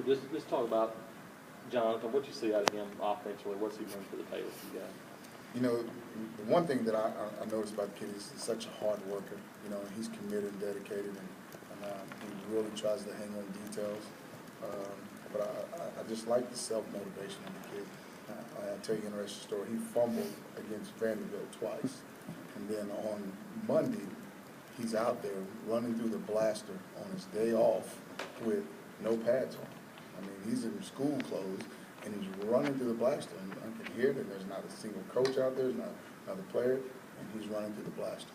Just talk about Jonathan. What you see out of him offensively? What's he bring to the table for you guys? You know, the one thing that I noticed about the kid is he's such a hard worker. You know, he's committed and dedicated, and he really tries to hang on details. But I just like the self-motivation of the kid. I'll tell you an interesting story. He fumbled against Vanderbilt twice. And then on Monday, he's out there running through the blaster on his day off with no pads on. I mean, he's in school clothes, and he's running through the blaster. And I can hear that there's not a single coach out there, there's not another player, and he's running through the blaster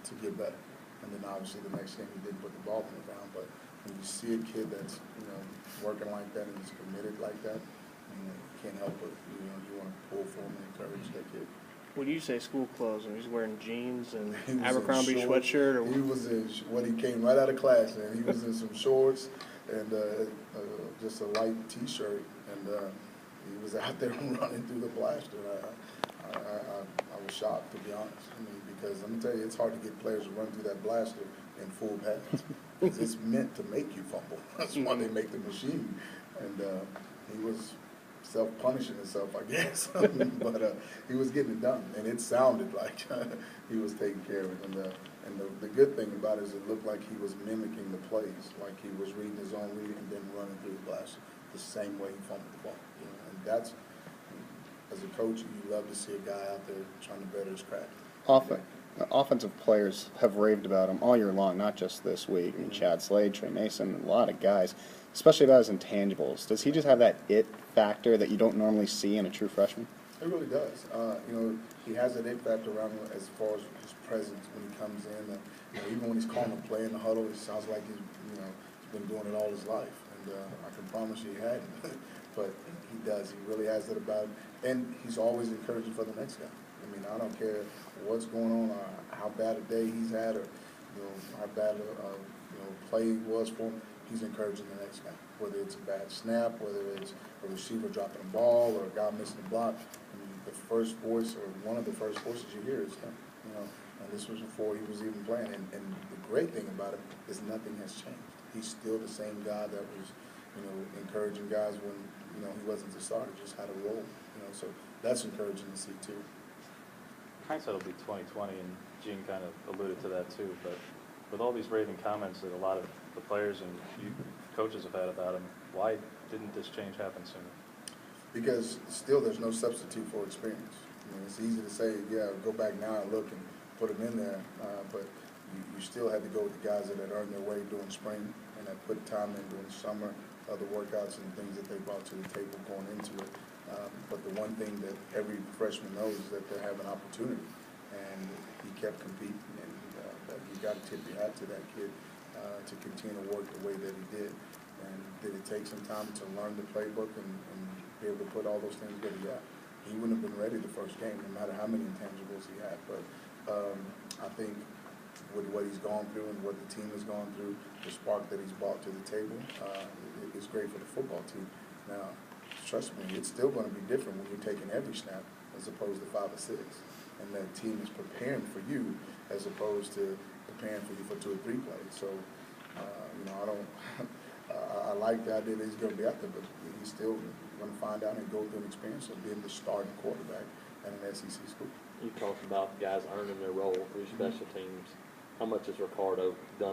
to get better. And then obviously the next game he didn't put the ball on the ground. But when you see a kid that's, you know, working like that and is committed like that, you can't help but, you want to pull for him and encourage that kid. When you say school clothes, and he's wearing jeans and He was Abercrombie in shorts. sweatshirt, or he was in what he came right out of class in. He was in some shorts and just a light T-shirt, and he was out there running through the blaster. I was shocked, to be honest. I mean, because I'm gonna tell you, it's hard to get players to run through that blaster in full pads. It's meant to make you fumble. That's why they make the machine. And he was self-punishing himself, I guess. But he was getting it done, and it sounded like he was taking care of it. And the good thing about it is it looked like he was mimicking the plays, like he was reading his own read and then running through the blast the same way he fumbled the ball. You know? And that's, as a coach, you love to see a guy out there trying to better his craft. Offensive players have raved about him all year long, not just this week. I mean, Chad Slade, Trey Mason, a lot of guys, especially about his intangibles. Does he just have that it factor that you don't normally see in a true freshman? It really does. You know, he has that it factor around him as far as his presence when he comes in. You know, even when he's calling a play in the huddle, it sounds like he's been doing it all his life. And I can promise you he hadn't. But he does. He really has that about him. And he's always encouraging for the next guy. I mean, I don't care what's going on, or how bad a day he's had, or how bad a play was for him. He's encouraging the next guy, whether it's a bad snap, whether it's a receiver dropping a ball, or a guy missing a block. I mean, the first voice, or one of the first voices you hear is him. And this was before he was even playing. And the great thing about him is nothing has changed. He's still the same guy that was, encouraging guys when he wasn't the starter, just had a role. So that's encouraging to see too. Hindsight will be 20/20, and Gene kind of alluded to that too. But with all these raving comments that a lot of the players and you coaches have had about him, why didn't this change happen sooner? Because still there's no substitute for experience. I mean, it's easy to say, yeah, go back now and look and put him in there, but you still had to go with the guys that had earned their way during spring and had put time in during the summer, other workouts and things that they brought to the table going into it. But the one thing that every freshman knows is that they have an opportunity, and he kept competing, and you got to tip your hat to that kid to continue to work the way that he did. And did it take some time to learn the playbook and be able to put all those things together? Yeah. He wouldn't have been ready the first game, no matter how many intangibles he had. But I think with what he's gone through and what the team has gone through, the spark that he's brought to the table, it's great for the football team. Now, trust me, it's still going to be different when you're taking every snap as opposed to 5 or 6. And that team is preparing for you as opposed to preparing for you for 2 or 3 plays. So, I like the idea that he's going to be out there, but he's still going to find out and go through an experience of being the starting quarterback at an SEC school. You talked about guys earning their role through special teams. How much has Ricardo done